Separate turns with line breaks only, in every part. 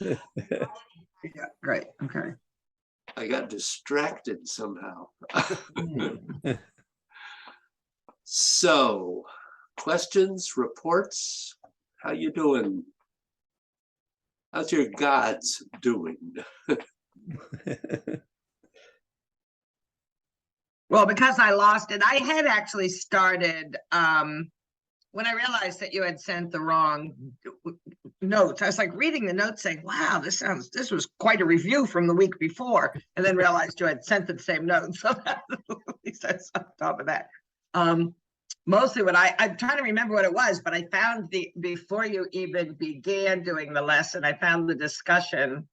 Yeah, great. Okay.
I got distracted somehow. So, questions, reports? How you doing? How's your gods doing?
Well, because I lost it, I had actually started when I realized that you had sent the wrong notes. I was like reading the notes saying, wow, this was quite a review from the week before, and then realized you had sent the same notes. So at least I was on top of that. Mostly what I'm trying to remember what it was, but I found before you even began doing the lesson, I found the discussion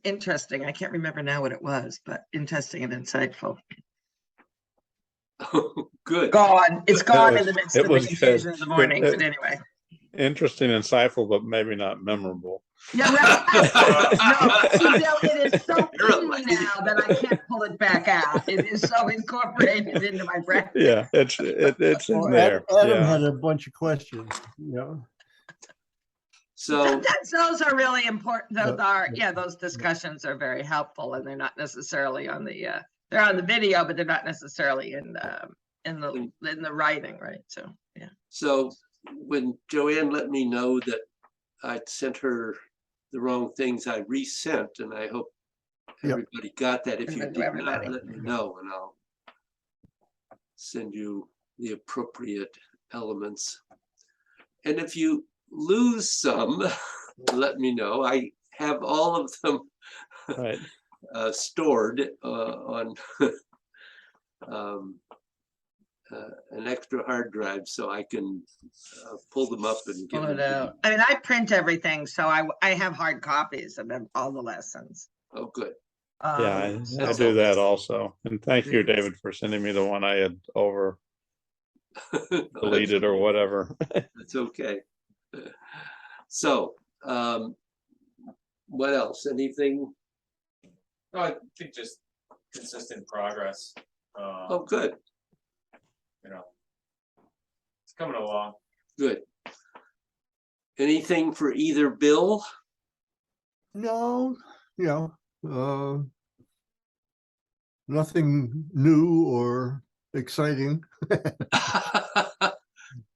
interesting. I can't remember now what it was, but interesting and insightful.
Good.
Gone. It's gone in the midst of the
was
confusion of the morning. But anyway.
Interesting, insightful, but maybe not memorable.
Yeah, right. No, see, Bill, it is so key now that I can't pull it back out. It is so incorporated into my brain.
Yeah, it's in
Well,
there.
Adam
Yeah.
had a bunch of questions,
So,
Sometimes those are really important. Those
Yeah.
are, yeah, those discussions are very helpful, and they're not necessarily on the they're on the video, but they're not necessarily in the writing, right? So yeah.
so when Joanne let me know that I'd sent her the wrong things, I resent, and I hope
Yep.
everybody got that. If you
Everybody-
did not,
everybody.
let me know, and I'll send you the appropriate elements. And if you lose some, let me know. I have all of them
Right.
stored on an extra hard drive, so I can pull them up and give
Pull
them
it
to you.
out. I mean, I print everything, so I have hard copies of all the lessons.
Oh, good.
Yeah, I
that's
do
all.
that also. And thank you,
Yeah.
David, for sending me the one I had over
No,
deleted or whatever.
That's okay. So, what else? Anything?
No, I think just consistent progress.
Oh, good,
You know, it's coming along.
good. Anything for either Bill?
No, nothing new or exciting.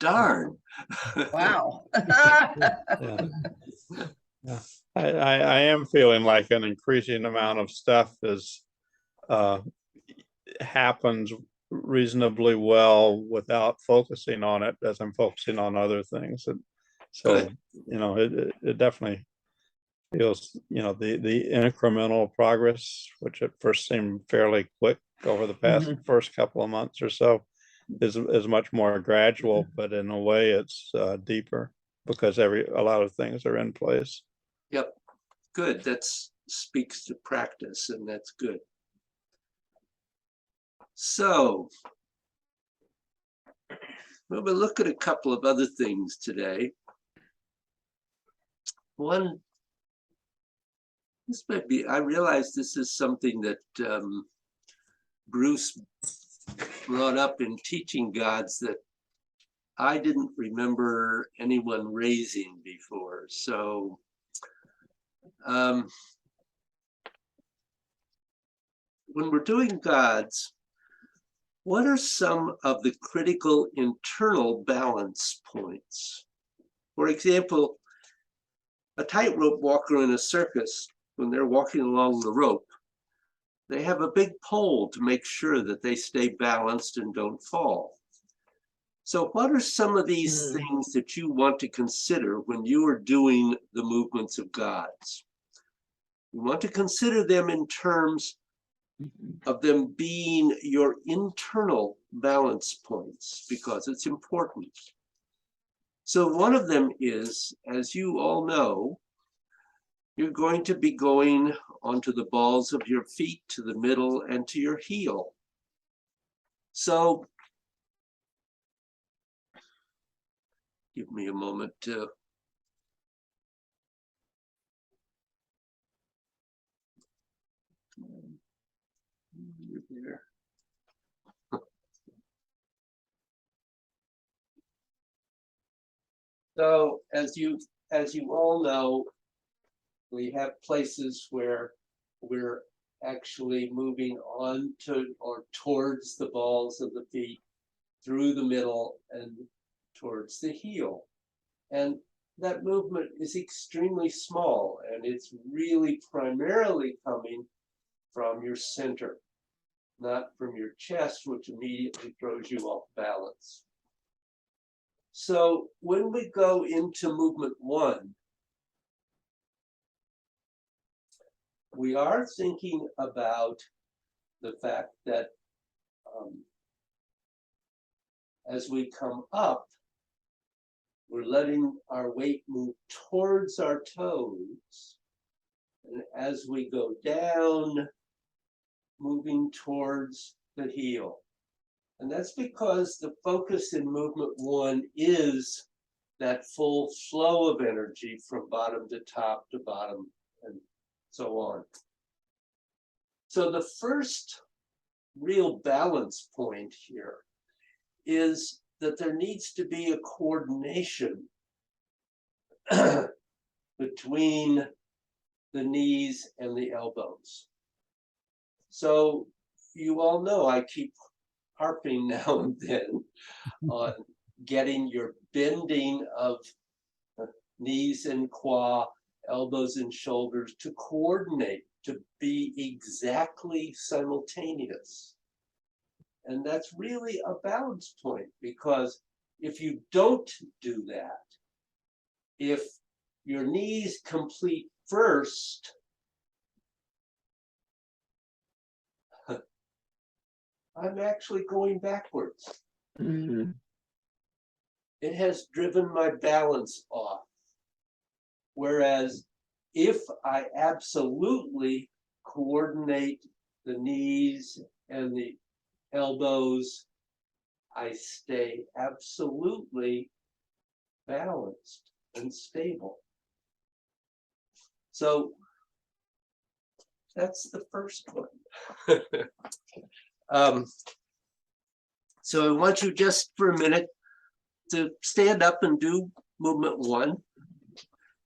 Darn.
Wow.
Yeah. Yeah. I am feeling like an increasing amount of stuff is happens reasonably well without focusing on it as I'm focusing on other things. And so,
Good.
it definitely feels, the incremental progress, which at first seemed fairly quick over the past first couple of months or so, is much more gradual, but in a way it's deeper because a lot of things are in place.
Yep, good. That speaks to practice, and that's good. So, we'll look at a couple of other things today. One, this might be, I realize this is something that Bruce brought up in teaching gods that I didn't remember anyone raising before. So, when we're doing gods, what are some of the critical internal balance points? For example, a tightrope walker in a circus, when they're walking along the rope, they have a big pole to make sure that they stay balanced and don't fall. So what are some of these things that you want to consider when you are doing the movements of gods? You want to consider them in terms of them being your internal balance points, because it's important. So one of them is, as you all know, you're going to be going onto the balls of your feet, to the middle, and to your heel. So give me a moment to there. So as you as you all know, we have places where we're actually moving on to or towards the balls of the feet, through the middle and towards the heel. And that movement is extremely small, and it's really primarily coming from your center, not from your chest, which immediately throws you off balance. So when we go into movement 1, we are thinking about the fact that as we come up, we're letting our weight move towards our toes. And as we go down, moving towards the heel. And that's because the focus in movement 1 is that full flow of energy from bottom to top to bottom and so on. So the first real balance point here is that there needs to be a coordination between the knees and the elbows. So you all know I keep harping now and then on getting your bending of knees and quad, elbows and shoulders to coordinate, to be exactly simultaneous. And that's really a balance point, because if you don't do that, if your knees complete first, I'm actually going backwards.
Mhm.
It has driven my balance off. Whereas if I absolutely coordinate the knees and the elbows, I stay absolutely balanced and stable. So that's the first one. So I want you just for a minute to stand up and do movement 1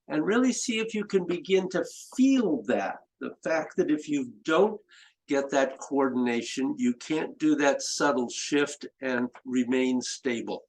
and really see if you can begin to feel that. The fact that if you don't get that coordination, you can't do that subtle shift and remain stable.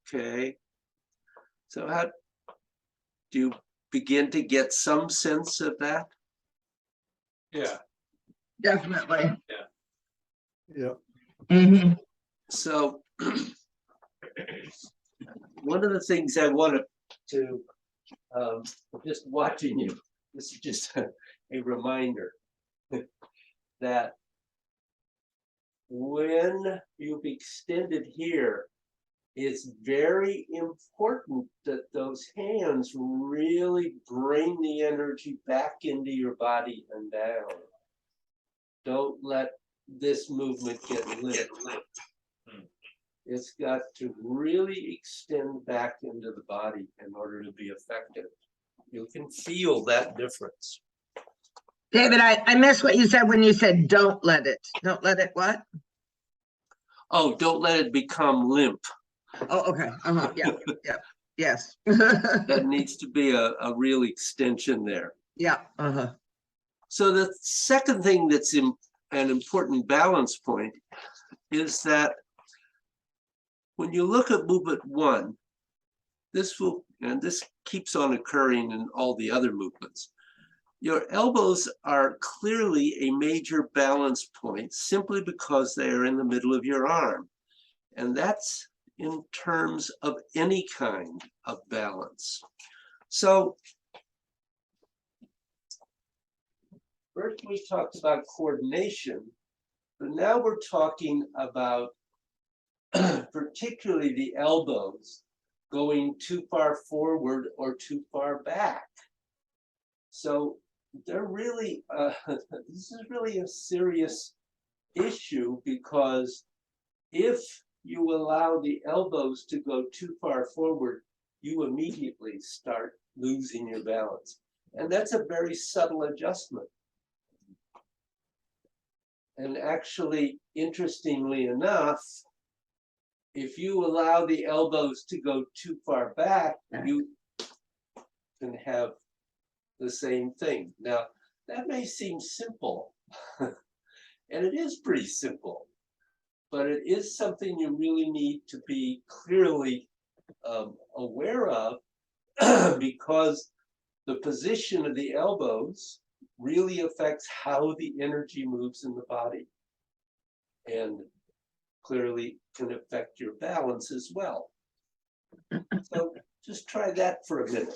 Okay. So how do you begin to get some sense of that?
Yeah,
Definitely.
Yeah.
Mhm.
So one of the things I wanted to, just watching you, this is just a reminder that when you've extended here, it's very important that those hands really bring the energy back into your body and down. Don't let this movement get limp. It's got to really extend back into the body in order to be effective. You can feel that difference.
David, I missed what you said when you said, don't let it what?
Oh, don't let it become limp.
Oh, okay, yeah, yeah, yes.
That needs to be a real extension there.
Yeah,
So the second thing that's an important balance point is that when you look at movement 1, this keeps on occurring in all the other movements. Your elbows are clearly a major balance point simply because they are in the middle of your arm. And that's in terms of any kind of balance. So first we talked about coordination, but now we're talking about particularly the elbows going too far forward or too far back. So they're really, this is really a serious issue, because if you allow the elbows to go too far forward, you immediately start losing your balance. And that's a very subtle adjustment. And actually, interestingly enough, if you allow the elbows to go too far back, you can have the same thing. Now, that may seem simple, and it is pretty simple, but it is something you really need to be clearly aware of, because the position of the elbows really affects how the energy moves in the body, and clearly can affect your balance as well. So just try that for a minute.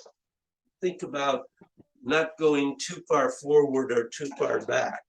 Think about not going too far forward or too far back.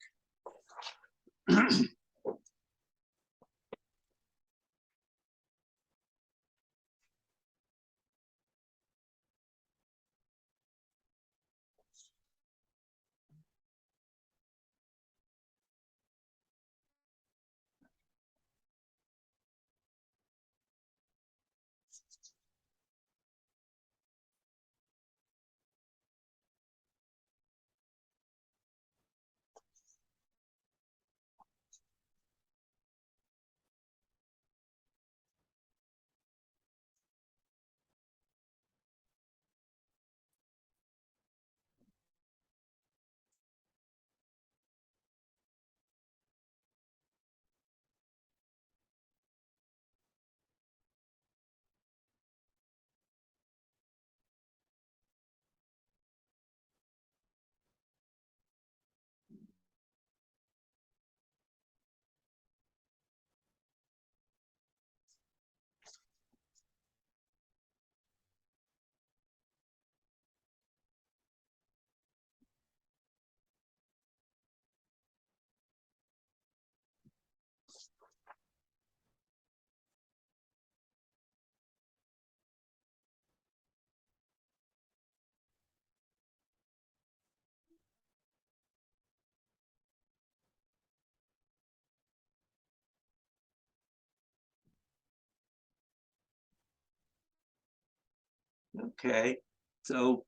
Okay, so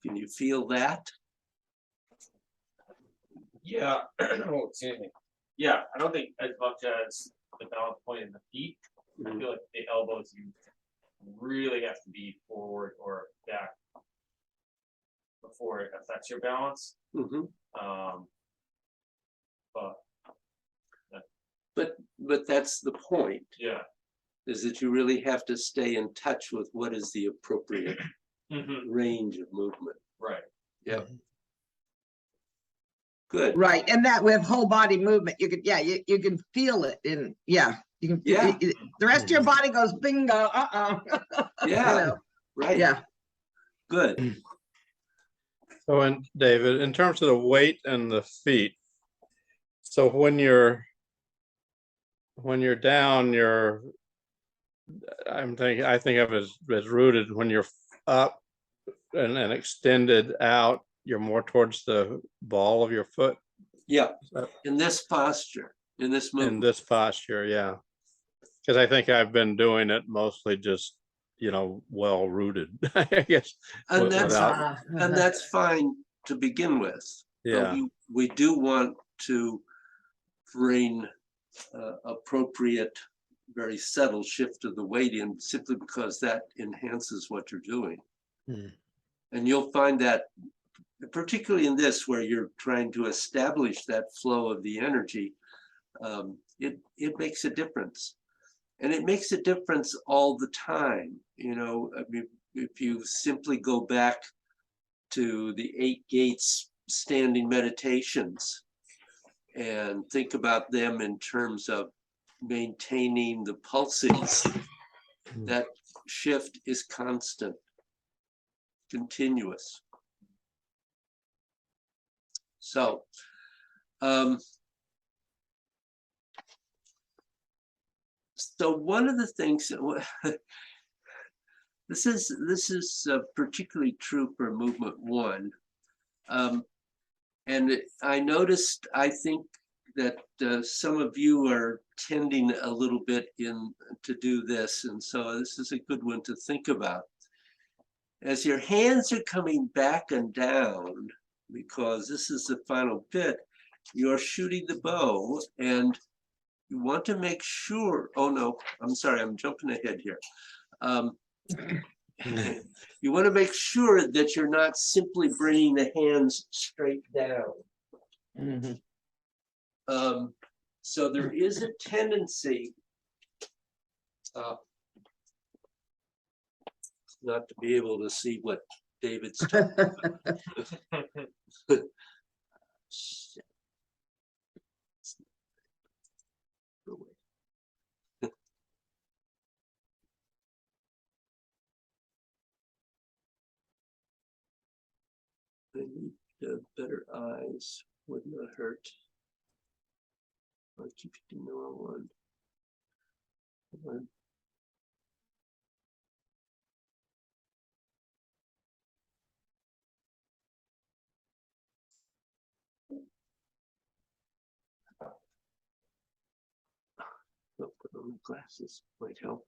can you feel that?
Yeah, oh, excuse me. Yeah, I don't think as much as the balance point in the feet. I feel like the elbows, you really have to be forward or back before it affects your balance.
Mhm.
But
But that's the point,
yeah.
is that you really have to stay in touch with what is the appropriate range of movement.
Right.
Yep. Good.
right, and that with whole body movement, you can, yeah, you can feel it in, yeah. You can,
Yeah.
the rest of your body goes bingo,
Yeah, right.
Yeah,
Good.
So, and David, in terms of the weight and the feet, so when you're down, I think of it as rooted. When you're up and extended out, you're more towards the ball of your foot.
Yeah,
that-
in this posture. in this
in
movement.
this posture, yeah. Because I think I've been doing it mostly just, well rooted, I guess.
And that's,
without-
and that's fine to begin with. But
Yeah,
we do want to bring appropriate, very subtle shift of the weight in, simply because that enhances what you're doing.
Hmm.
And you'll find that, particularly in this, where you're trying to establish that flow of the energy, it makes a difference. And it makes a difference all the time. I mean, if you simply go back to the 8 gates standing meditations and think about them in terms of maintaining the pulses, that shift is constant, continuous. So, one of the things that this is particularly true for movement 1, and I noticed, I think that some of you are tending a little bit to do this, and so this is a good one to think about. As your hands are coming back and down, because this is the final bit, you're shooting the bow, and you want to make sure, oh no, I'm sorry, I'm jumping ahead here. You want to make sure that you're not simply bringing the hands straight down. So there is a tendency not to be able to see what David's talking about. I need better eyes, would not hurt. I keep hitting the wrong one. Come on. I'll put on the glasses, might help.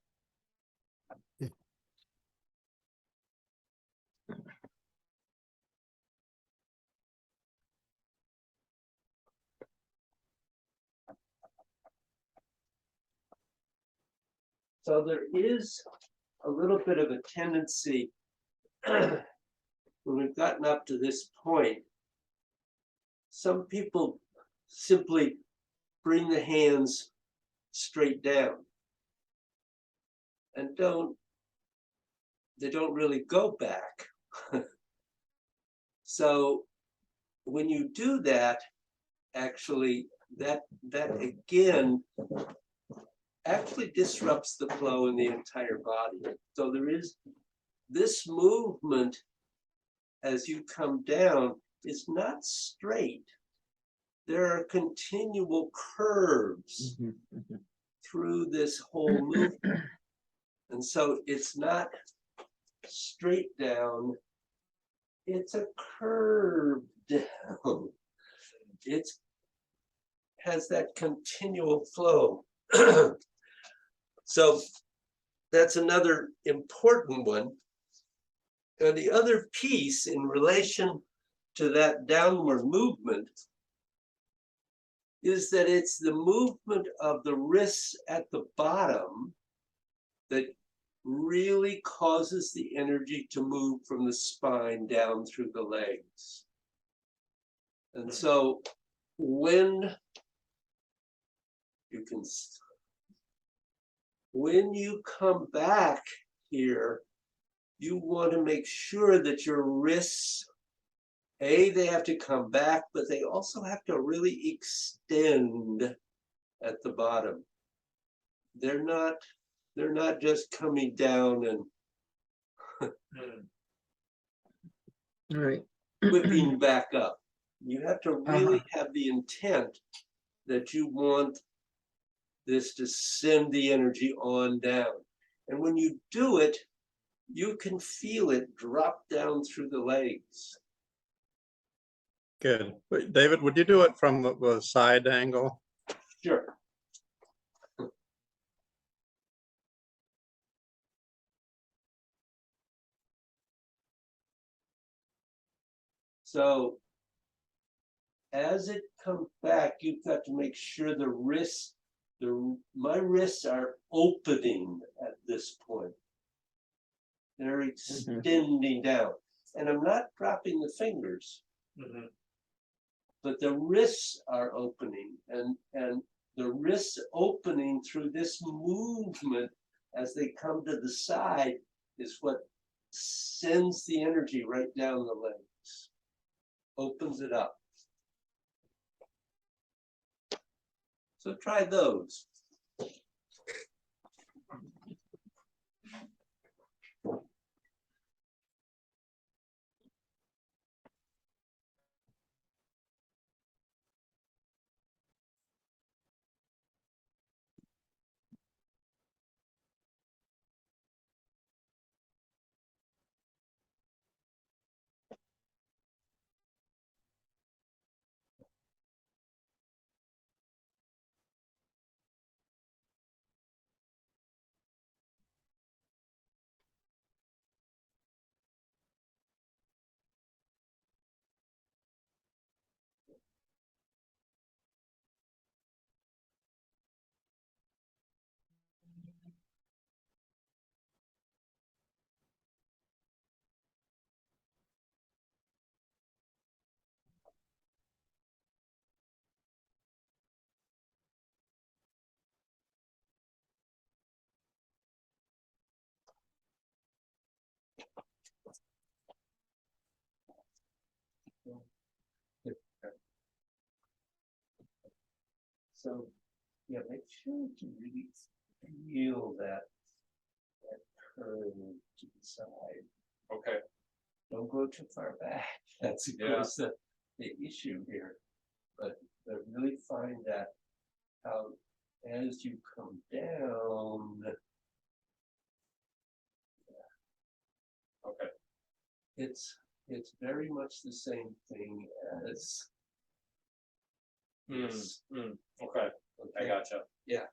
So there is a little bit of a tendency when we've gotten up to this point, some people simply bring the hands straight down and they don't really go back. So when you do that, actually, that again actually disrupts the flow in the entire body. So there is this movement as you come down is not straight. There are continual curves through this whole movement. And so it's not straight down, it's a curve down. It has that continual flow. So that's another important one. And the other piece in relation to that downward movement is that it's the movement of the wrists at the bottom that really causes the energy to move from the spine down through the legs. And so when you come back here, you want to make sure that your wrists, they have to come back, but they also have to really extend at the bottom. They're not just coming down and
Right.
whipping back up. You have to really have the intent that you want this to send the energy on down. And when you do it, you can feel it drop down through the legs.
Good. Wait, David, would you do it from the side angle?
Sure. So as it comes back, you've got to make sure the wrists, my wrists are opening at this point. They're extending down, and I'm not dropping the fingers, but the wrists are opening, and the wrists opening through this movement as they come to the side is what sends the energy right down the legs, opens it up. So try those. So, yeah, make sure to really feel that curve to the side.
Okay.
Don't go too far back. That's of course the issue here. But really find that how as you come down.
Okay.
It's very much the same thing as this.
Okay, I
Okay?
gotcha.
Yeah.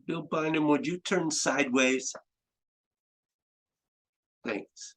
Bill Bynum, would you turn sideways? Thanks.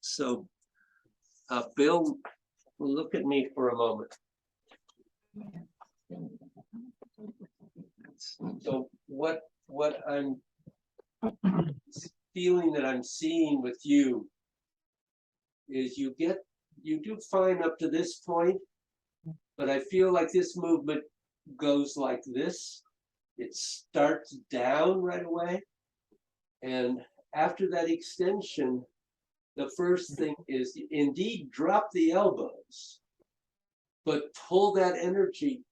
So, Bill, look at me for a moment. So what I'm feeling that I'm seeing with you is you do fine up to this point, but I feel like this movement goes like this. It starts down right away. And after that extension, the first thing is indeed drop the elbows, but pull that energy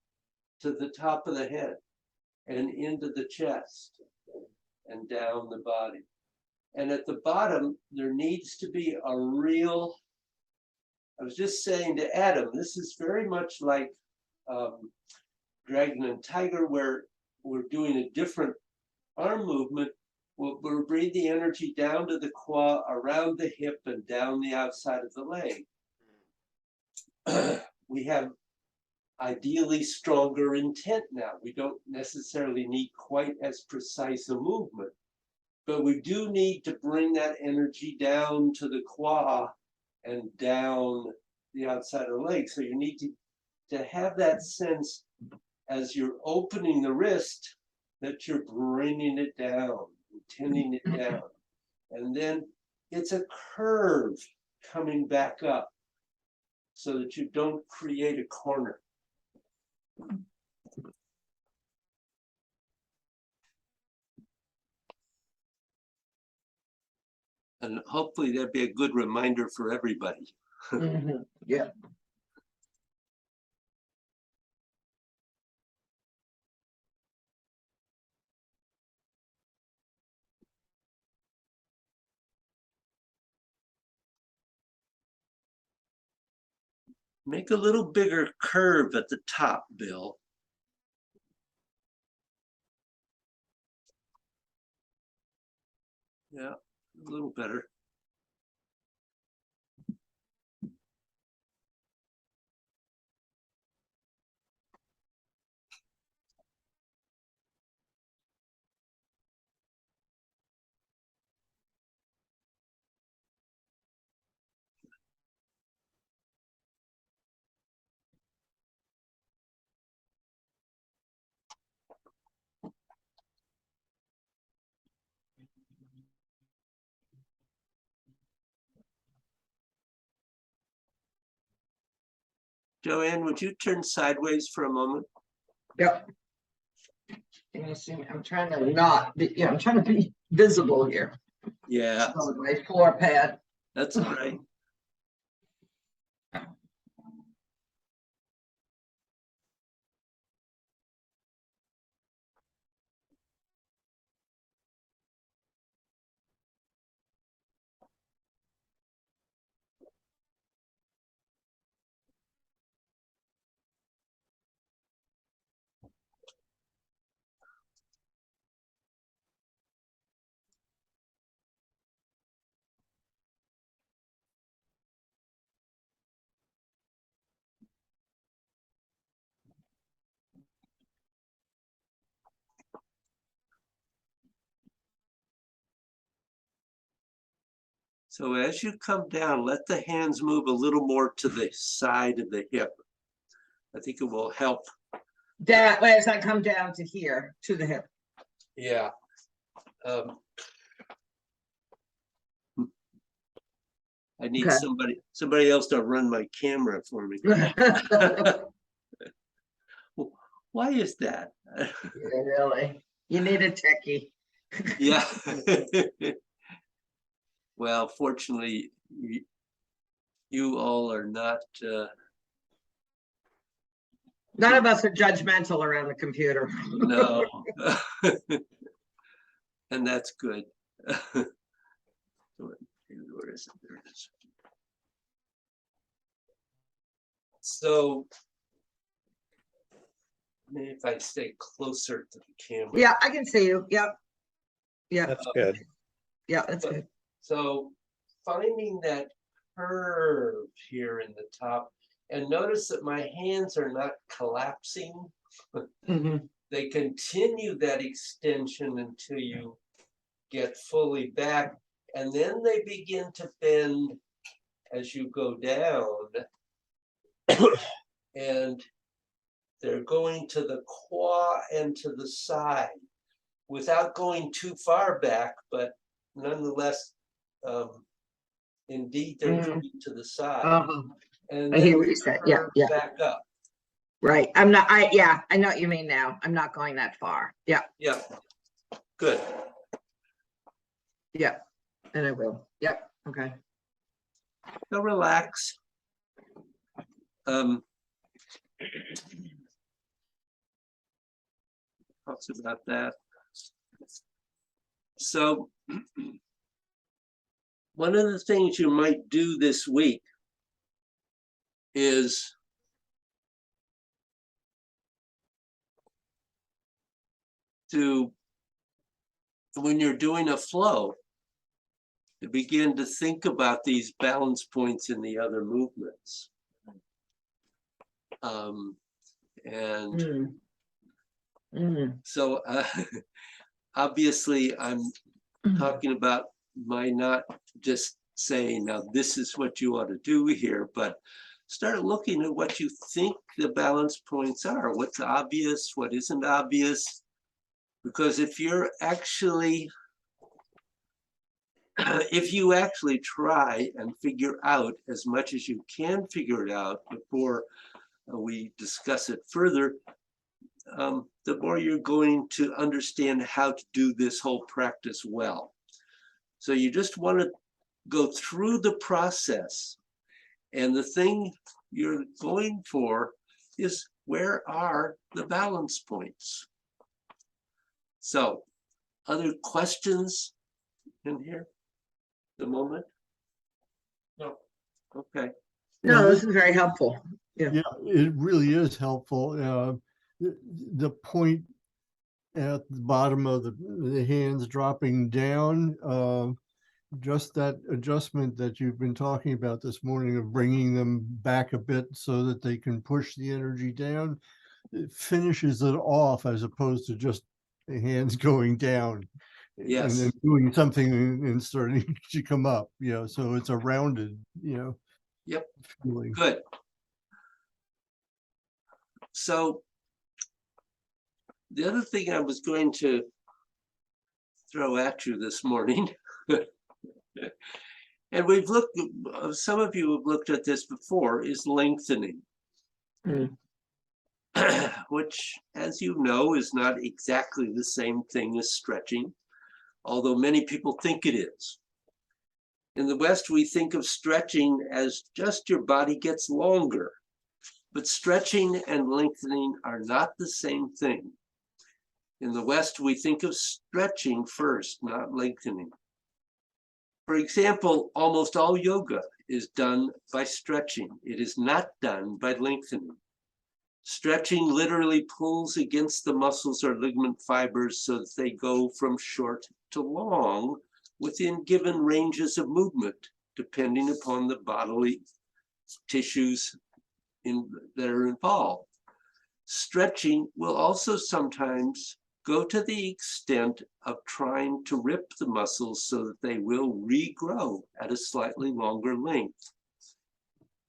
to the top of the head and into the chest and down the body. And at the bottom, there needs to be a real, I was just saying to Adam, this is very much like Dragon and Tiger, where we're doing a different arm movement. We're bringing the energy down to the quad, around the hip, and down the outside of the leg. We have ideally stronger intent now. We don't necessarily need quite as precise a movement, but we do need to bring that energy down to the quad and down the outside of the leg. So you need to have that sense as you're opening the wrist, that you're bringing it down, tending it down. And then it's a curve coming back up so that you don't create a corner. And hopefully that'd be a good reminder for everybody.
Yeah.
Make a little bigger curve at the top, Bill. Yeah, a little better. Joanne, would you turn sideways for a moment?
Yep. Can you see me? I'm trying to not be, I'm trying to be visible here.
Yeah,
So my floor pad.
that's all right. So as you come down, let the hands move a little more to the side of the hip. I think it will help.
That as I come down to here, to the hip.
Yeah. I need
Okay.
somebody else to run my camera for me. Why is that?
Really? You need a techie.
Yeah. Well, fortunately, you all are not.
None of us are judgmental around the computer.
No. And that's good. Where is it? There it is. So maybe if I stay closer to the camera.
Yeah, I can see you. Yep. Yeah,
That's good.
yeah, that's good.
So finding that curve here in the top, and notice that my hands are not collapsing.
Mhm.
They continue that extension until you get fully back, and then they begin to bend as you go down. And they're going to the quad and to the side without going too far back, but nonetheless, indeed, they're coming to the side.
Uh-huh.
And
I hear
then
what you said. Yeah,
curve
yeah.
back up.
Right. I know what you mean now. I'm not going that far. Yeah,
Yeah, good.
yeah. And I will. Yep. Okay.
So relax. Talks about that. So one of the things you might do this week is to, when you're doing a flow, to begin to think about these balance points in the other movements. And so obviously I'm talking about my not just saying, now this is what you ought to do here, but start looking at what you think the balance points are, what's obvious, what isn't obvious. Because if you're actually, if you actually try and figure out as much as you can figure it out before we discuss it further, the more you're going to understand how to do this whole practice well. So you just want to go through the process, and the thing you're going for is, where are the balance points? So, other questions in here at the moment?
No.
Okay.
No, this is very helpful.
Yeah, it really is helpful. The point at the bottom of the hands dropping down, just that adjustment that you've been talking about this morning of bringing them back a bit so that they can push the energy down, it finishes it off as opposed to just the hands going down.
Yes.
And then doing something and starting to come up, so it's a rounded,
Yep.
feeling.
Good. So the other thing I was going to throw at you this morning, and we've looked, some of you have looked at this before, is lengthening. Which, as you know, is not exactly the same thing as stretching, although many people think it is. In the West, we think of stretching as just your body gets longer, but stretching and lengthening are not the same thing. In the West, we think of stretching first, not lengthening. For example, almost all yoga is done by stretching. It is not done by lengthening. Stretching literally pulls against the muscles or ligament fibers so that they go from short to long within given ranges of movement, depending upon the bodily tissues that are involved. Stretching will also sometimes go to the extent of trying to rip the muscles so that they will regrow at a slightly longer length.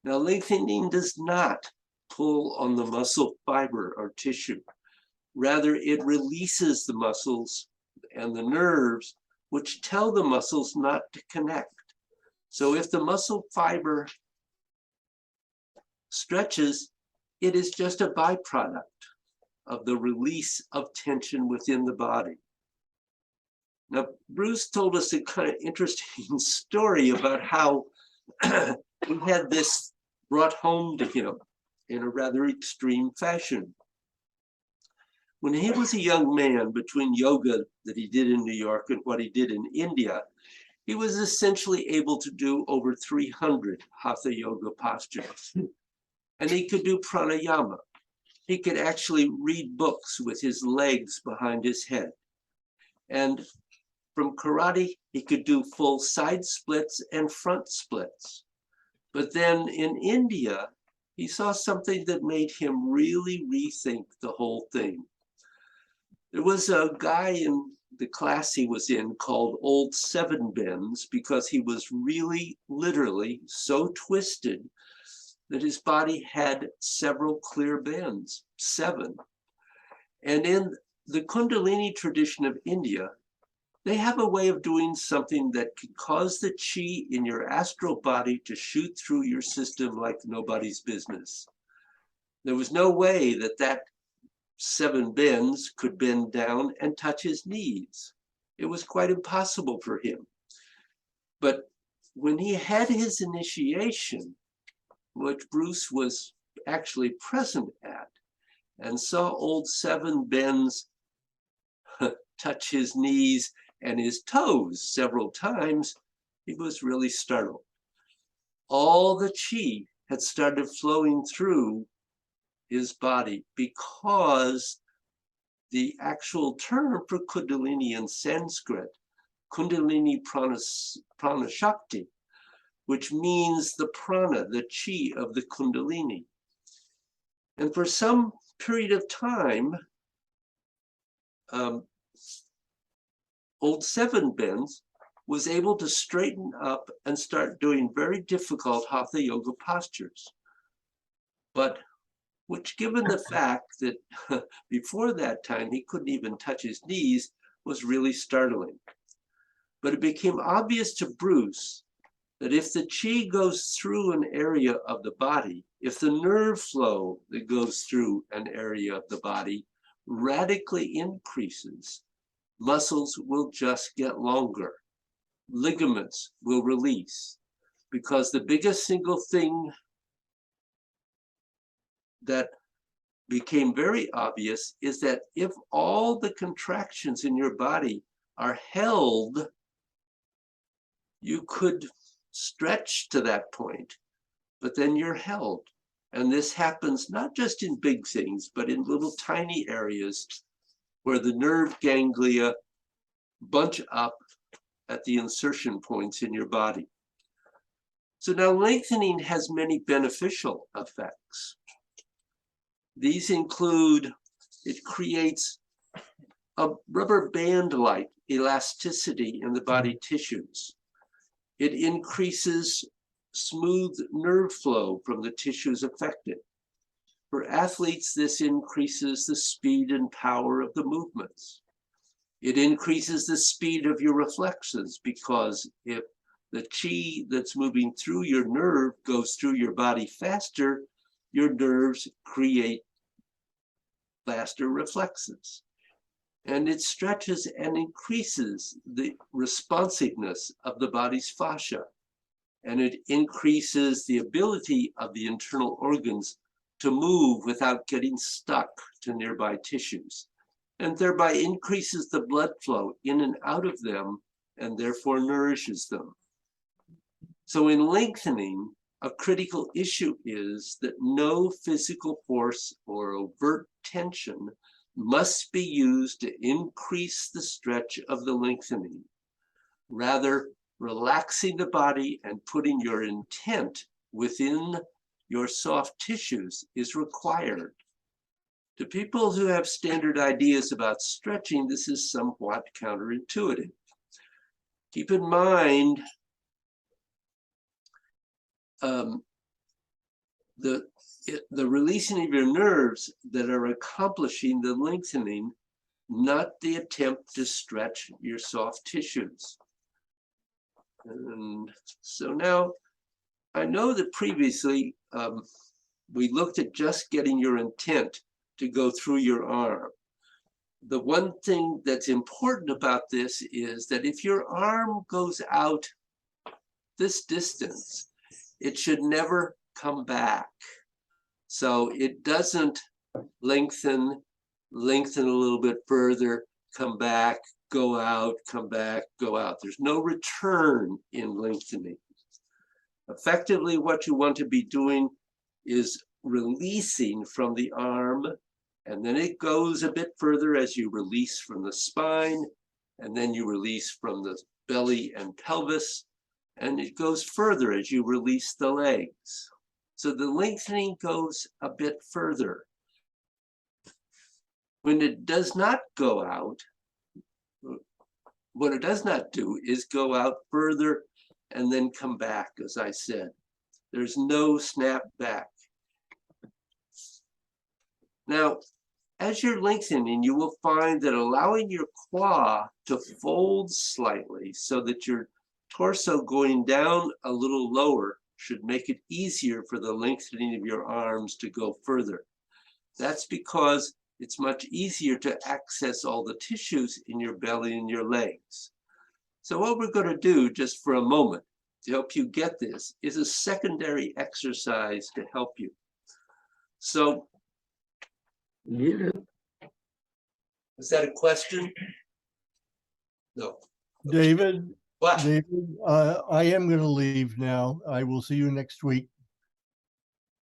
Now, lengthening does not pull on the muscle fiber or tissue. Rather, it releases the muscles and the nerves, which tell the muscles not to connect. So if the muscle fiber stretches, it is just a byproduct of the release of tension within the body. Now, Bruce told us a kind of interesting story about how he had this brought home to him in a rather extreme fashion. When he was a young man, between yoga that he did in New York and what he did in India, he was essentially able to do over 300 hatha yoga postures. And he could do pranayama. He could actually read books with his legs behind his head. And from karate, he could do full side splits and front splits. But then in India, he saw something that made him really rethink the whole thing. There was a guy in the class he was in called Old Seven Bends because he was really literally so twisted that his body had several clear bends, 7. And in the Kundalini tradition of India, they have a way of doing something that could cause the chi in your astral body to shoot through your system like nobody's business. There was no way that that 7 bends could bend down and touch his knees. It was quite impossible for him. But when he had his initiation, which Bruce was actually present at, and saw Old Seven Bends touch his knees and his toes several times, he was really startled. All the chi had started flowing through his body because the actual term for Kundalini in Sanskrit, Kundalini Prana Shakti, which means the prana, the chi of the Kundalini. And for some period of time, Old Seven Bends was able to straighten up and start doing very difficult hatha yoga postures. but which, given the fact that before that time he couldn't even touch his knees, was really startling. But it became obvious to Bruce that if the qi goes through an area of the body, if the nerve flow that goes through an area of the body radically increases, muscles will just get longer. Ligaments will release, because the biggest single thing that became very obvious is that if all the contractions in your body are held, you could stretch to that point, but then you're held. And this happens not just in big things, but in little tiny areas where the nerve ganglia bunch up at the insertion points in your body. So now lengthening has many beneficial effects. These include, it creates a rubber band-like elasticity in the body tissues. It increases smooth nerve flow from the tissues affected. For athletes, this increases the speed and power of the movements. It increases the speed of your reflexes, because if the qi that's moving through your nerve goes through your body faster, your nerves create faster reflexes. And it stretches and increases the responsiveness of the body's fascia. And it increases the ability of the internal organs to move without getting stuck to nearby tissues, and thereby increases the blood flow in and out of them, and therefore nourishes them. So in lengthening, a critical issue is that no physical force or overt tension must be used to increase the stretch of the lengthening. Rather, relaxing the body and putting your intent within your soft tissues is required. To people who have standard ideas about stretching, this is somewhat counterintuitive. Keep in mind the releasing of your nerves that are accomplishing the lengthening, not the attempt to stretch your soft tissues. And so now, I know that previously we looked at just getting your intent to go through your arm. The one thing that's important about this is that if your arm goes out this distance, it should never come back. So it doesn't lengthen a little bit further, come back, go out, come back, go out. There's no return in lengthening. Effectively, what you want to be doing is releasing from the arm, and then it goes a bit further as you release from the spine, and then you release from the belly and pelvis, and it goes further as you release the legs. So the lengthening goes a bit further. When it does not go out, what it does not do is go out further and then come back, as I said. There's no snap back. Now, as you're lengthening, you will find that allowing your quad to fold slightly so that your torso going down a little lower should make it easier for the lengthening of your arms to go further. That's because it's much easier to access all the tissues in your belly and your legs. So what we're going to do just for a moment to help you get this is a secondary exercise to help you. So, is that a question? No.
David,
What?
David, I am going to leave now. I will see you next week.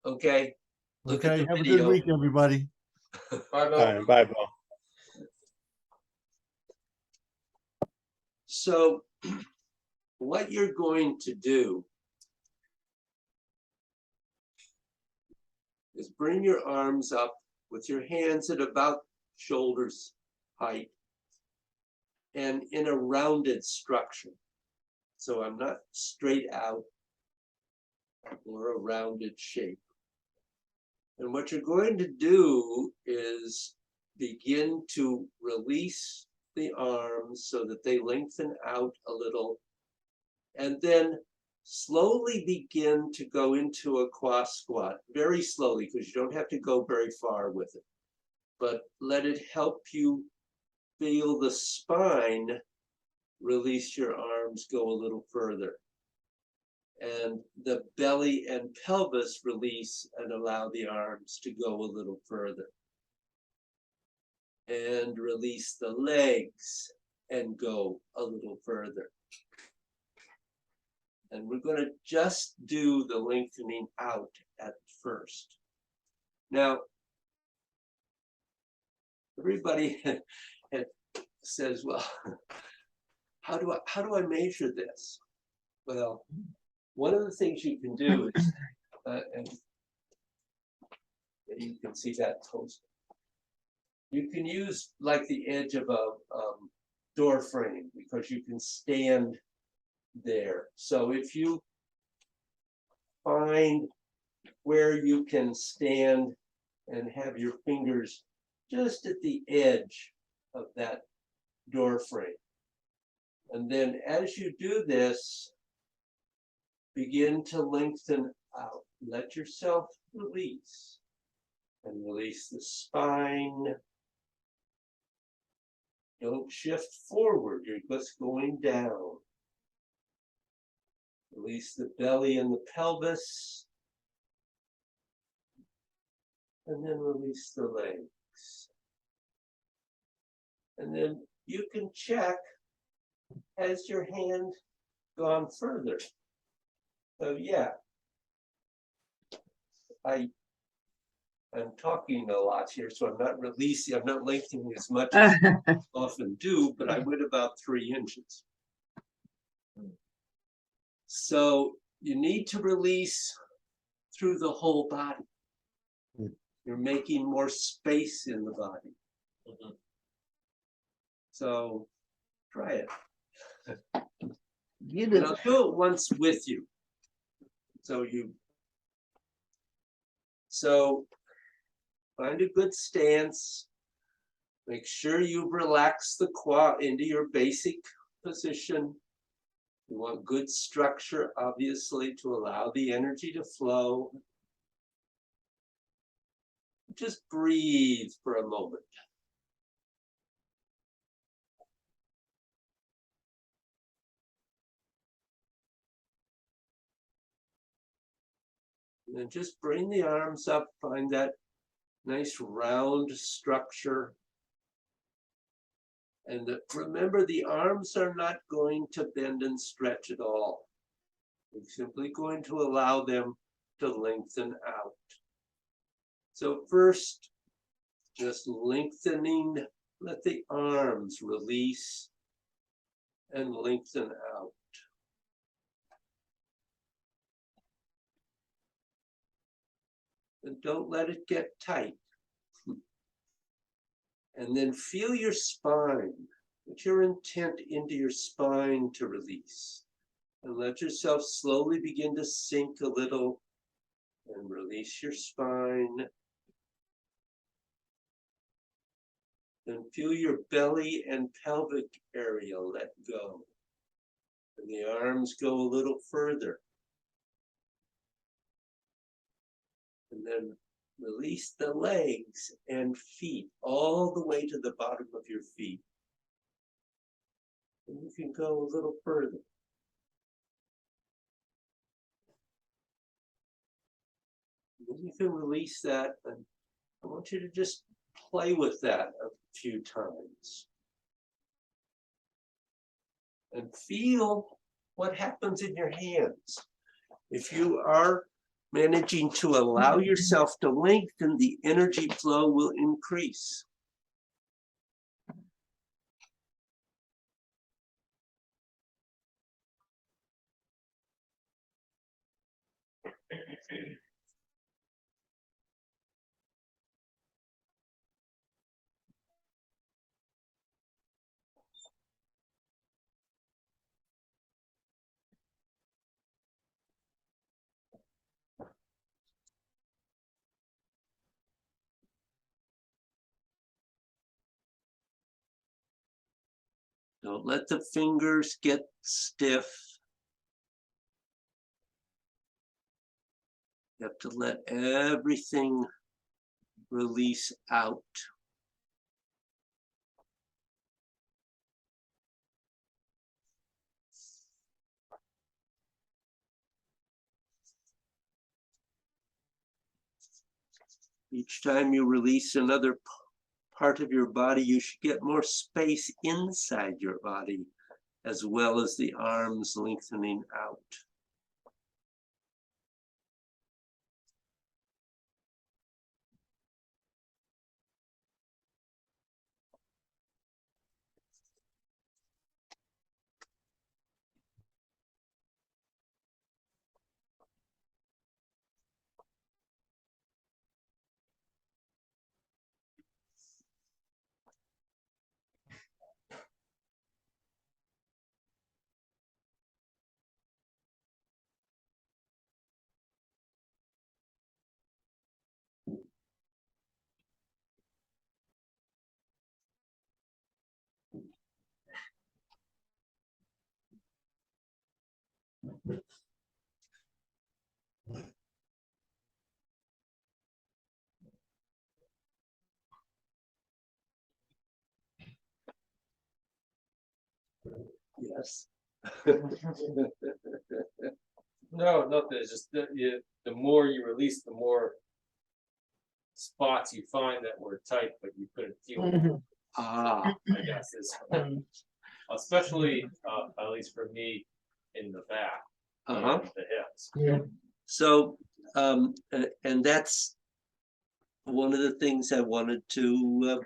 Okay. Look at
Okay,
the
have a
video.
good week, everybody.
Bye, Bill.
All right, bye, Bill.
So what you're going to do is bring your arms up with your hands at about shoulders height and in a rounded structure. So I'm not straight out or a rounded shape. And what you're going to do is begin to release the arms so that they lengthen out a little, and then slowly begin to go into a cross squat, very slowly, because you don't have to go very far with it. But let it help you feel the spine release your arms, go a little further. And the belly and pelvis release and allow the arms to go a little further. And release the legs and go a little further. And we're going to just do the lengthening out at first. Now, everybody says, well, how do I measure this? Well, one of the things you can do is, and you can see that toast. You can use like the edge of a door frame because you can stand there. So if you find where you can stand and have your fingers just at the edge of that door frame. And then as you do this, begin to lengthen out. Let yourself release. And release the spine. Don't shift forward, you're just going down. Release the belly and the pelvis. And then release the legs. And then you can check, has your hand gone further? So yeah, I'm talking a lot here, so I'm not releasing, I'm not lengthening as much as I often do, but I went about 3 inches. So you need to release through the whole body. You're making more space in the body. So try it. And I'll do it once with you. So find a good stance. Make sure you relax the quad into your basic position. You want good structure, obviously, to allow the energy to flow. Just breathe for a moment. And then just bring the arms up, find that nice round structure. And remember, the arms are not going to bend and stretch at all. We're simply going to allow them to lengthen out. So first, just lengthening, let the arms release and lengthen out. And don't let it get tight. And then feel your spine. Put your intent into your spine to release. And let yourself slowly begin to sink a little and release your spine. Then feel your belly and pelvic area let go. And the arms go a little further. And then release the legs and feet all the way to the bottom of your feet. And you can go a little further. And then you can release that, and I want you to just play with that a few times. And feel what happens in your hands. If you are managing to allow yourself to lengthen, the energy flow will increase. Don't let the fingers get stiff. You have to let everything release out. Each time you release another part of your body, you should get more space inside your body, as well as the arms lengthening out. Yes.
No, nothing, it's just that the more you release, the more spots you find that were tight, but you couldn't feel them,
Mhm.
Ah,
I guess is, especially, at least for me, in the back,
uh-huh.
and the hips.
So, and that's one of the things I wanted to,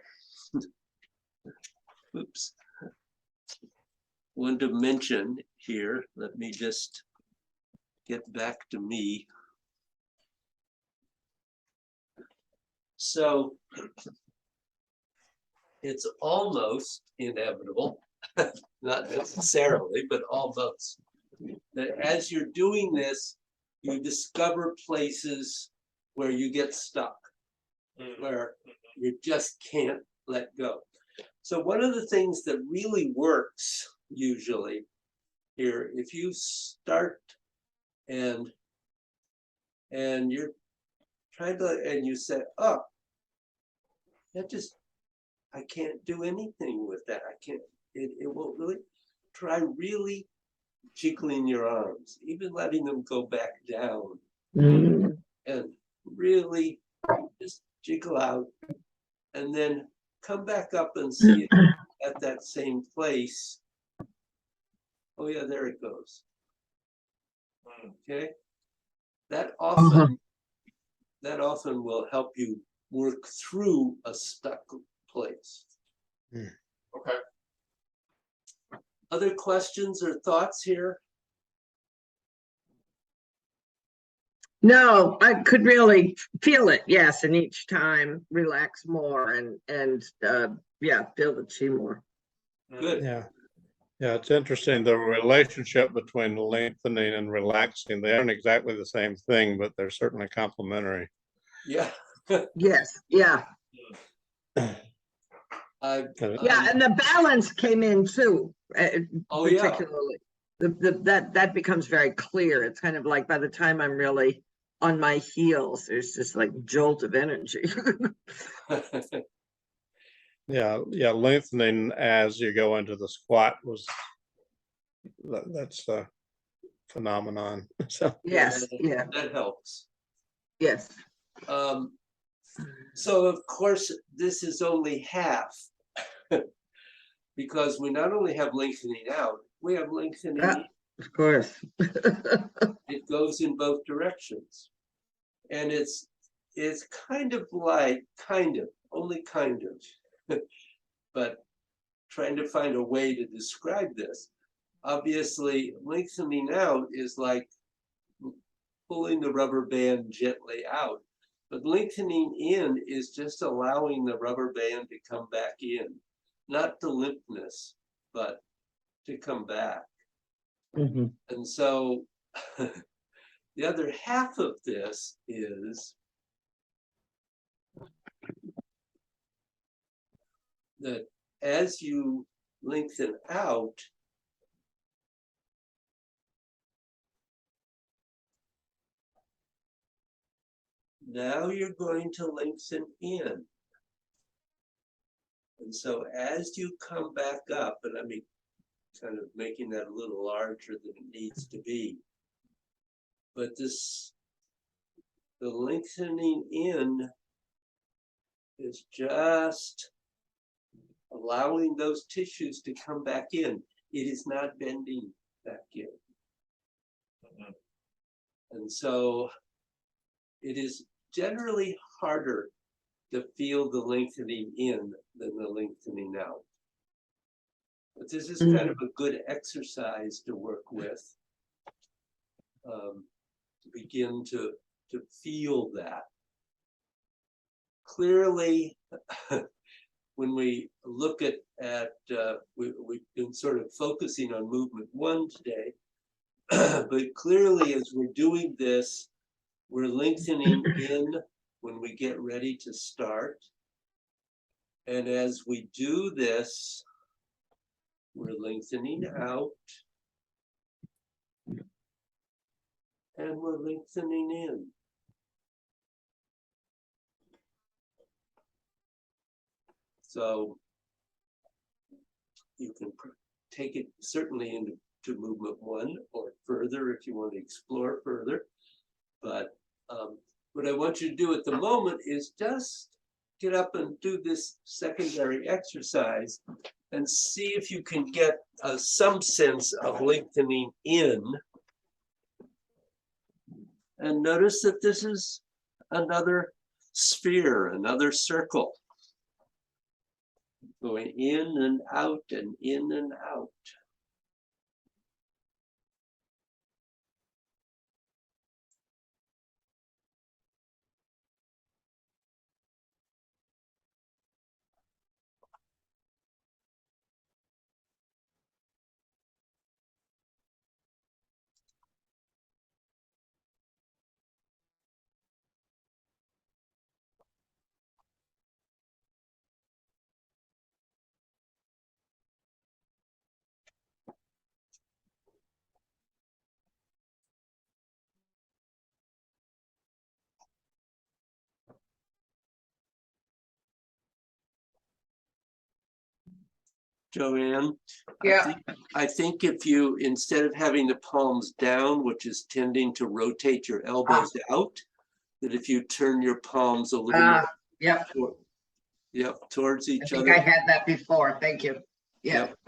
oops, wanted to mention here. Let me just get back to me. So it's almost inevitable, not necessarily, but almost, that as you're doing this, you discover places where you get stuck, where you just can't let go. So one of the things that really works usually here, if you start and you're trying to, and you say, oh, I can't do anything with that. I can't, it won't really, try really jiggling your arms, even letting them go back down and really just jiggle out and then come back up and see it at that same place. Oh yeah, there it goes. Okay. That often will help you work through a stuck place.
Okay.
Other questions or thoughts here?
No, I could really feel it, yes, and each time relax more and yeah, feel the chi more.
Good.
Yeah. Yeah, it's interesting, the relationship between lengthening and relaxing, they aren't exactly the same thing, but they're certainly complementary.
Yeah.
Yes, yeah,
I,
yeah, and the balance came in too,
oh yeah.
particularly. That becomes very clear. It's kind of like by the time I'm really on my heels, there's just like jolt of energy.
Yeah, lengthening as you go into the squat was, that's a phenomenon. So,
Yes, yeah,
That helps.
yes.
So of course, this is only half because we not only have lengthening out, we have lengthening in.
Of course.
It goes in both directions. And it's kind of like, only kind of, but trying to find a way to describe this. Obviously, lengthening out is like pulling the rubber band gently out. But lengthening in is just allowing the rubber band to come back in, not the limpness, but to come back.
Mhm.
And so the other half of this is that as you lengthen out, now you're going to lengthen in. And so as you come back up, and I mean, kind of making that a little larger than it needs to be, but the lengthening in is just allowing those tissues to come back in. It is not bending back in. And so it is generally harder to feel the lengthening in than the lengthening out. But this is kind of a good exercise to work with, to begin to feel that. Clearly, when we look at we've been sort of focusing on movement 1 today, but clearly as we're doing this, we're lengthening in when we get ready to start. And as we do this, we're lengthening out and we're lengthening in. So you can take it certainly into movement 1 or further if you want to explore further. But what I want you to do at the moment is just get up and do this secondary exercise and see if you can get some sense of lengthening in. And notice that this is another sphere, another circle, going in and out and in and out. Joanne,
Yeah.
I think if you, instead of having the palms down, which is tending to rotate your elbows out, that if you turn your palms a little more
Yep,
towards
I
each
think
other.
I had that before. Thank you. Yeah.
Yep.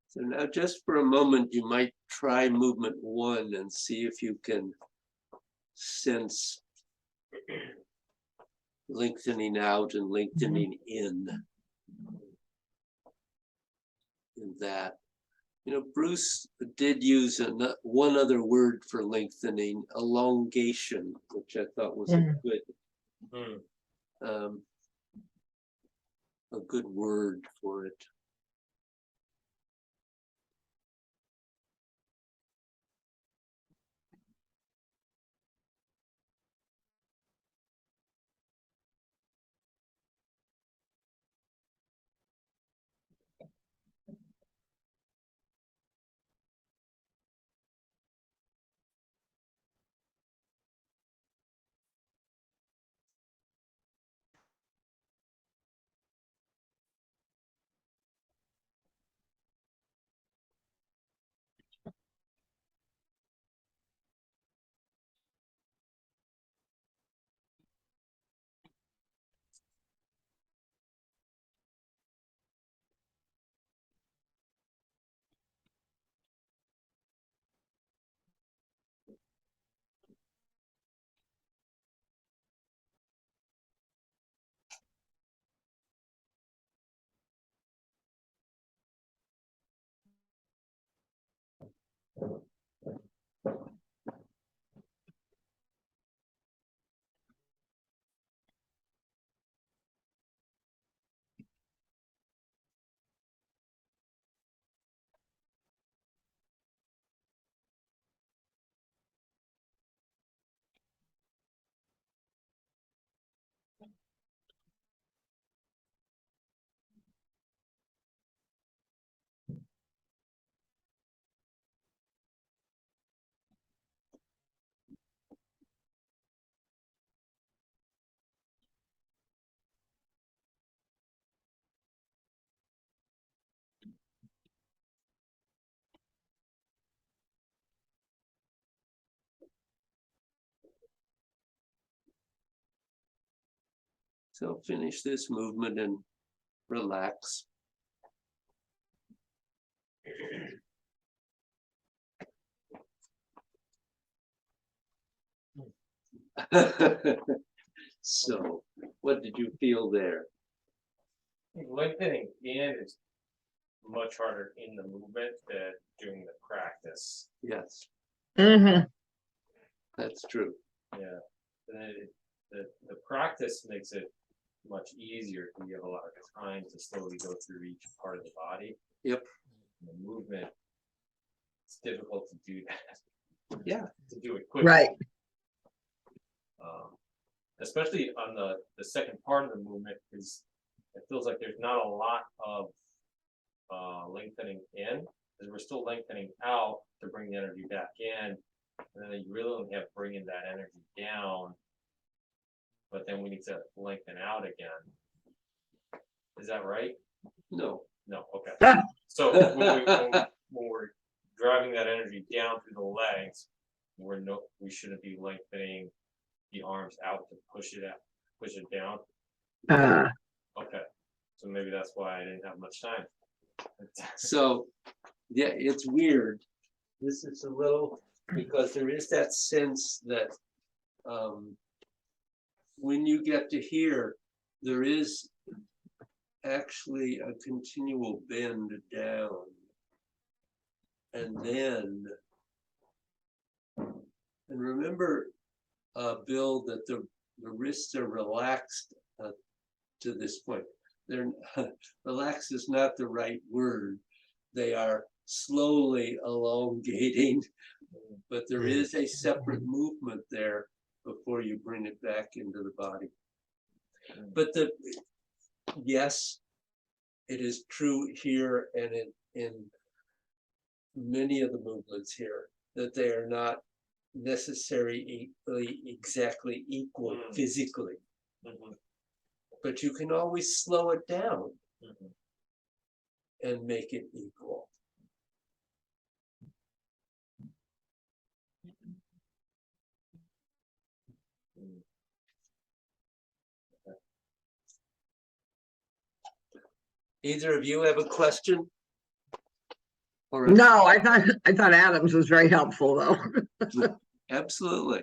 So now just for a moment, you might try movement 1 and see if you can sense lengthening out and lengthening in that. You know, Bruce did use one other word for lengthening, elongation, which I thought was a good word for it. So finish this movement and relax. So, what did you feel there?
Lengthening in is much harder in the movement than doing the practice.
Yes,
Mhm.
that's true.
Yeah. And then the practice makes it much easier because you have a lot of time to slowly go through each part of the body.
Yep.
And the movement, it's difficult to do that.
Yeah.
To do it quickly.
Right.
Especially on the second part of the movement, because it feels like there's not a lot of lengthening in, because we're still lengthening out to bring the energy back in, and then you really only have bringing that energy down, but then we need to lengthen out again. Is that right?
No.
No, okay.
Ah.
So when we're driving that energy down through the legs, we shouldn't be lengthening the arms out to push it down. Okay, so maybe that's why I didn't have much time.
So, yeah, it's weird. This is a little, because there is that sense that when you get to here, there is actually a continual bend down. And then, and remember, Bill, that the wrists are relaxed to this point. They're relaxed is not the right word. They are slowly elongating, but there is a separate movement there before you bring it back into the body. But yes, it is true here and in many of the movements here that they are not necessarily exactly equal physically, but you can always slow it down and make it equal. Either of you have a question? Or
No, I thought Adams was very helpful though.
absolutely.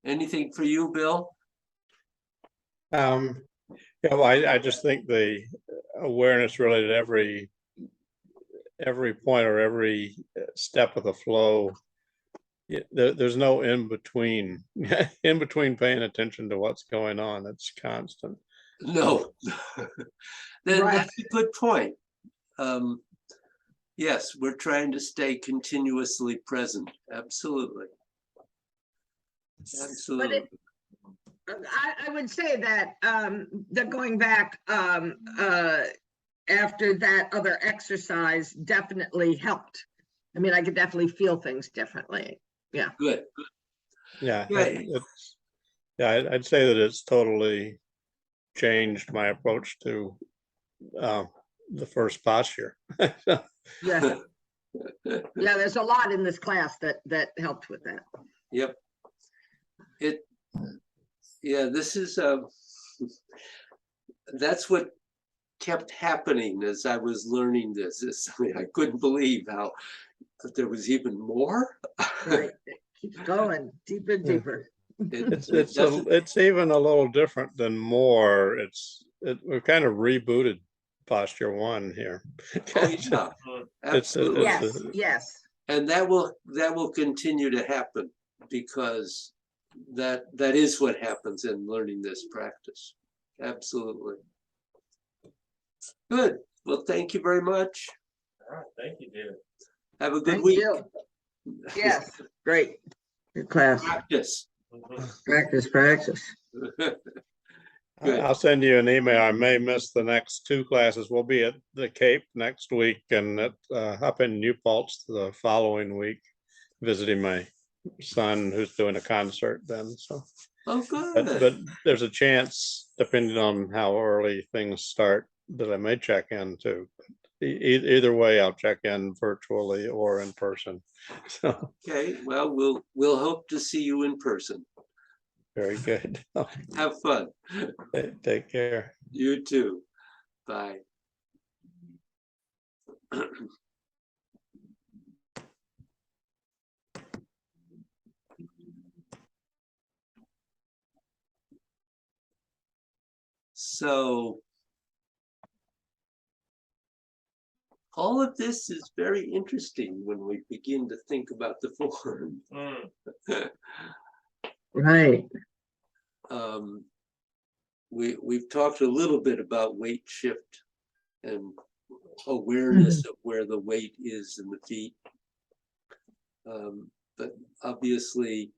Anything for you, Bill?
Yeah, well, I just think the awareness related every point or every step of the flow. There's no in between paying attention to what's going on. It's constant.
No. Then
Right.
that's a good point. Yes, we're trying to stay continuously present. Absolutely. Absolutely.
I would say that going back after that other exercise definitely helped. I mean, I could definitely feel things differently. Yeah.
Good.
Yeah,
Right.
I'd say that it's totally changed my approach to the first posture.
Yeah. Yeah, there's a lot in this class that helped with that.
Yep. Yeah, this is that's what kept happening as I was learning this. I couldn't believe how there was even more.
Right. It keeps going deeper and deeper.
It's even a little different than more. We've kind of rebooted posture one here.
Oh yeah, absolutely.
Yes, yes.
And that will continue to happen because that is what happens in learning this practice. Absolutely. Good. Well, thank you very much.
All right, thank you, David.
Have a good
Thank
week.
you. Yes, great. Good class.
Practice.
Practice.
Good.
I'll send you an email. I may miss the next two classes. We'll be at the Cape next week and up in New Paltz the following week, visiting my son who's doing a concert then. So,
Oh, good.
but there's a chance, depending on how early things start, that I may check in too. Either way, I'll check in virtually or in person. So
Okay. Well, we'll hope to see you in person.
very good.
Have fun.
Take care.
You too. Bye. So all of this is very interesting when we begin to think about the form.
Right.
We've talked a little bit about weight shift and awareness of where the weight is in the feet. But obviously,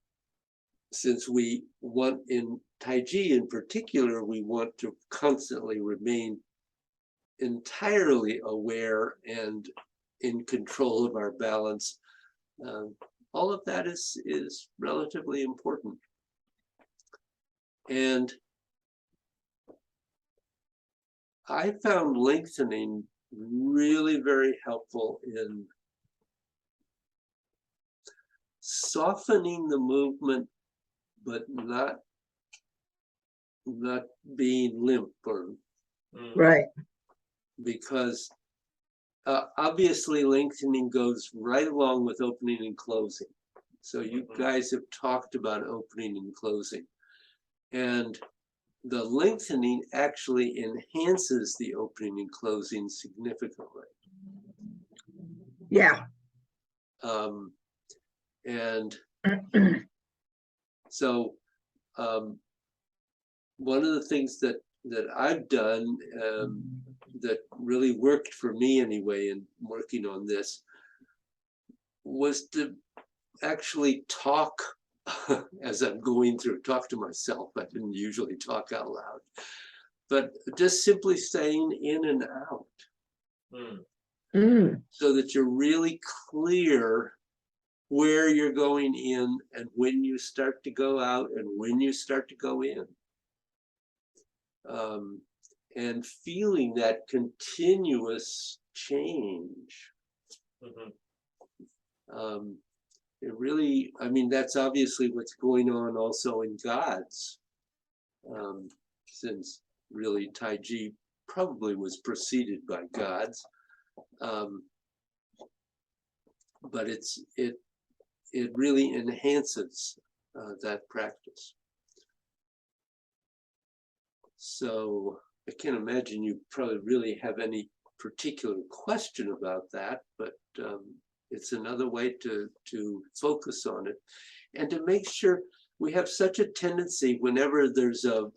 since we want in Tai Chi in particular, we want to constantly remain entirely aware and in control of our balance. All of that is relatively important. And I found lengthening really very helpful in softening the movement, but not being limp or
Right.
because obviously lengthening goes right along with opening and closing. So you guys have talked about opening and closing. And the lengthening actually enhances the opening and closing significantly.
Yeah.
And so one of the things that I've done that really worked for me anyway in working on this was to actually talk as I'm going through, talk to myself. I didn't usually talk out loud, but just simply saying in and out so that you're really clear where you're going in and when you start to go out and when you start to go in. And feeling that continuous change. It really, I mean, that's obviously what's going on also in Gods, since really Taiji probably was preceded by Gods. But it really enhances that practice. So I can't imagine you probably really have any particular question about that, but it's another way to focus on it and to make sure. We have such a tendency whenever there's I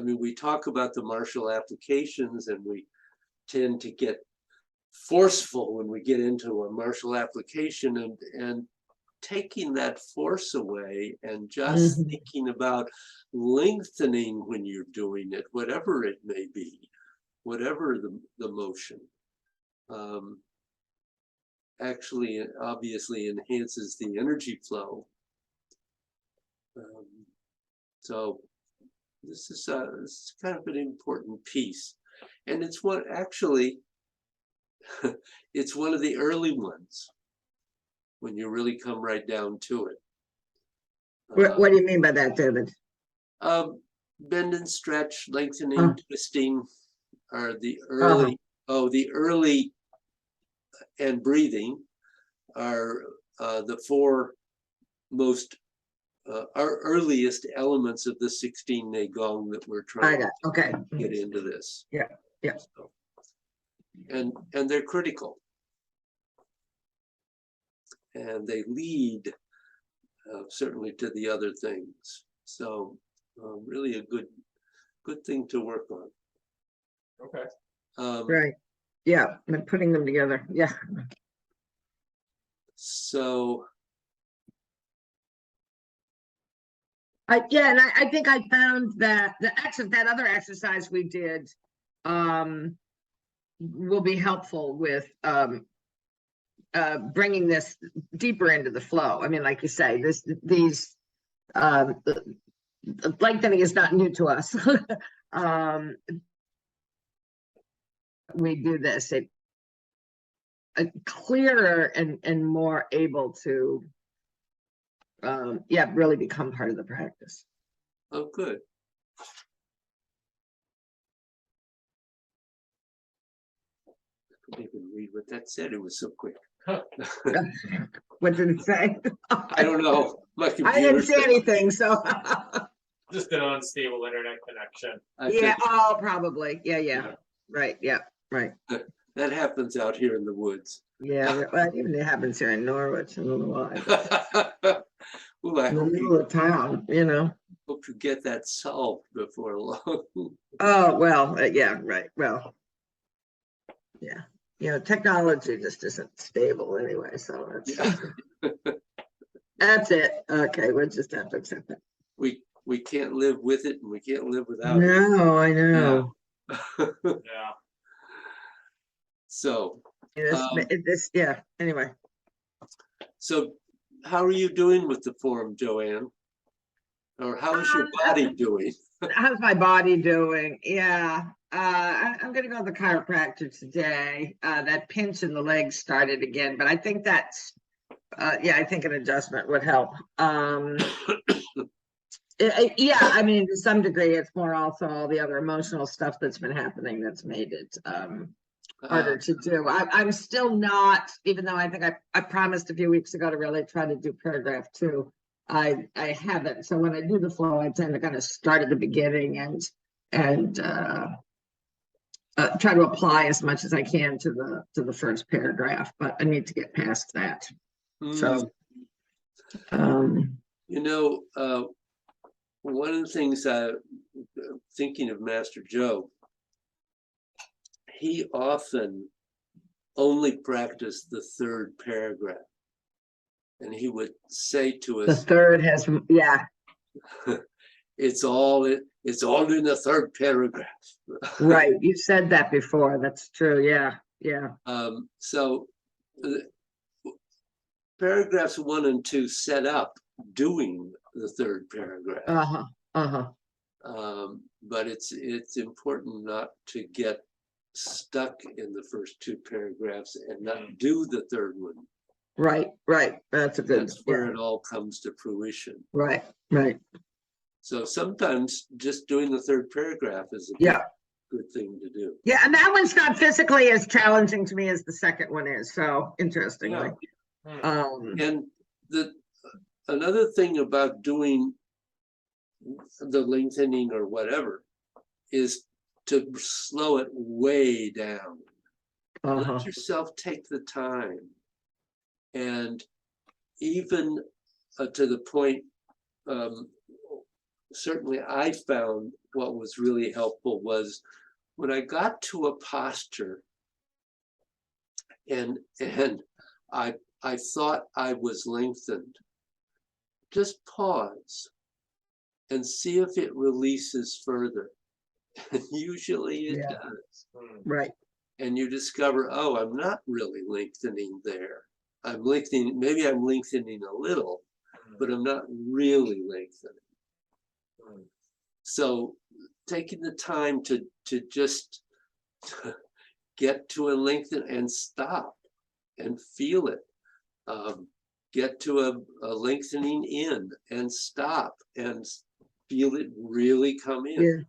mean, we talk about the martial applications and we tend to get forceful when we get into a martial application and taking that force away and just thinking about lengthening when you're doing it, whatever it may be, whatever the motion, actually obviously enhances the energy flow. So this is kind of an important piece, and it's what actually it's one of the early ones when you really come right down to it.
What do you mean by that, David?
Bend and stretch, lengthening, twisting are the early. The early and breathing are the four most our earliest elements of the 16 Neigong that we're trying to get into this.
Yeah.
So, and they're critical, and they lead certainly to the other things. So really a good thing to work on.
Okay.
Right. Yeah, and putting them together. Yeah.
So
and I think I found that that other exercise we did will be helpful with bringing this deeper into the flow. I mean, like you say, these lengthening is not new to us. We do this, it clearer and more able to really become part of the practice.
oh, good. I couldn't even read what that said. It was so quick.
What did it say?
I don't know. My computer.
I didn't see anything, so.
Just an unstable internet connection.
Yeah, probably. Yeah. Right, yeah, right.
That happens out here in the woods.
Yeah, well, even it happens here in Norwich. I don't know why.
Well, I
In the
hope
middle of town, you know.
hope you get that solved before long.
Oh, well, yeah, right. Well, yeah. You know, technology just isn't stable anyway, so that's it. Okay, we'll just have to accept it.
We can't live with it and we can't live without it.
No, I know.
Yeah.
So,
anyway.
so how are you doing with the form, Joanne? Or how is your body doing?
How's my body doing? Yeah. I'm gonna go to the chiropractor today. That pinch in the legs started again, but I think that's I think an adjustment would help. I mean, to some degree, it's more also all the other emotional stuff that's been happening that's made it harder to do. I'm still not, even though I think I promised a few weeks ago to really try to do paragraph 2. I haven't. So when I do the flow, I tend to kind of start at the beginning and try to apply as much as I can to the first paragraph. But I need to get past that. So, um,
You know, one of the things thinking of Master Joe, he often only practiced the third paragraph. And he would say to
the
us,
third has, yeah,
it's all in the third paragraph.
right. You said that before. That's true. Yeah, yeah.
So paragraphs 1 and 2 set up doing the third paragraph.
Uh-huh, uh-huh.
But it's important not to get stuck in the first 2 paragraphs and not do the third one.
Right, right. That's a good,
That's where
yeah,
it all comes to fruition.
right, right.
So sometimes just doing the third paragraph is a
Yeah.
good thing to do.
Yeah, and that one's not physically as challenging to me as the second one is, so interestingly.
And another thing about doing the lengthening or whatever is to slow it way down.
Uh-huh.
Let yourself take the time. And even to the point, certainly I found what was really helpful was when I got to a posture and I thought I was lengthened, just pause and see if it releases further. Usually it
Yeah.
does.
Right.
And you discover, oh, I'm not really lengthening there. I'm lengthening, maybe I'm lengthening a little, but I'm not really lengthening. So taking the time to just get to a lengthen and stop and feel it. Get to a lengthening in and stop and feel it really come in.
Yeah.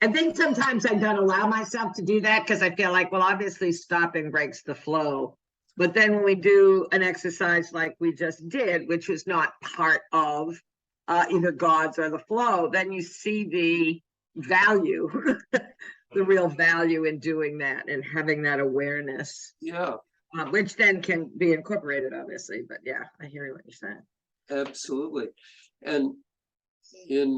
I think sometimes I don't allow myself to do that because I feel like, well, obviously stopping breaks the flow. But then when we do an exercise like we just did, which was not part of either God's or the flow, then you see the value, the real value in doing that and having that awareness.
Yeah.
Which then can be incorporated, obviously. But yeah, I hear what you're saying.
Absolutely. And in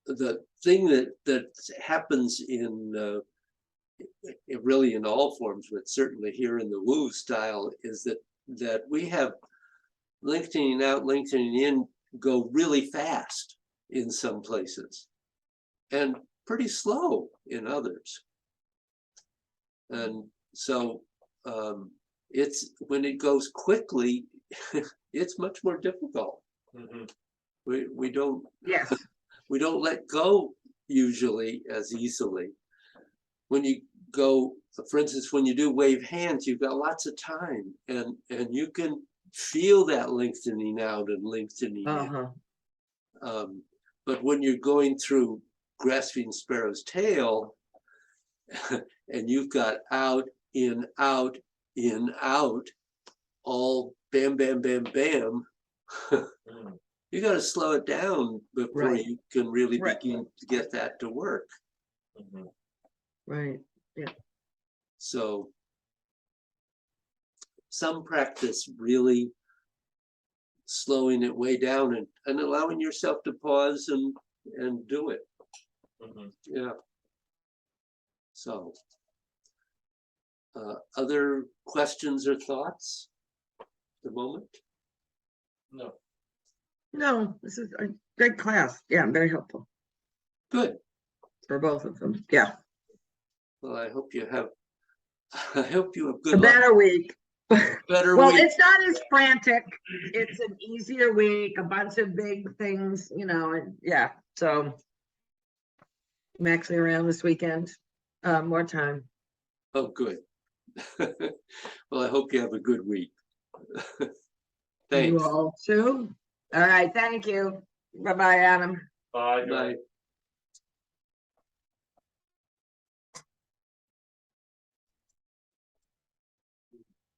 the thing that happens in really in all forms, but certainly here in the Wu style, is that we have lengthening out, lengthening in go really fast in some places and pretty slow in others. And so it's when it goes quickly, it's much more difficult. We don't
Yes.
we don't let go usually as easily. When you go, for instance, when you do wave hands, you've got lots of time and you can feel that lengthening out and lengthening in. But when you're going through grasping sparrow's tail and you've got out, in, out, all bam, bam, bam, bam, you got to slow it down before
Right.
you can really
Right.
begin to get that to work.
Right. Yeah.
So some practice really slowing it way down and allowing yourself to pause and do it. Yeah. So other questions or thoughts at the moment?
No.
No, this is a great class. Yeah, very helpful
Good.
for both of them. Yeah.
Well, I hope you have good
A
luck.
better week.
Better
Well,
week.
it's not as frantic. It's an easier week, a bunch of big things, and yeah. So I'm actually around this weekend. More time.
Oh, good. Well, I hope you have a good week.
You
Thanks.
all too. All right. Thank you. Bye-bye, Adam.
Bye.
Bye.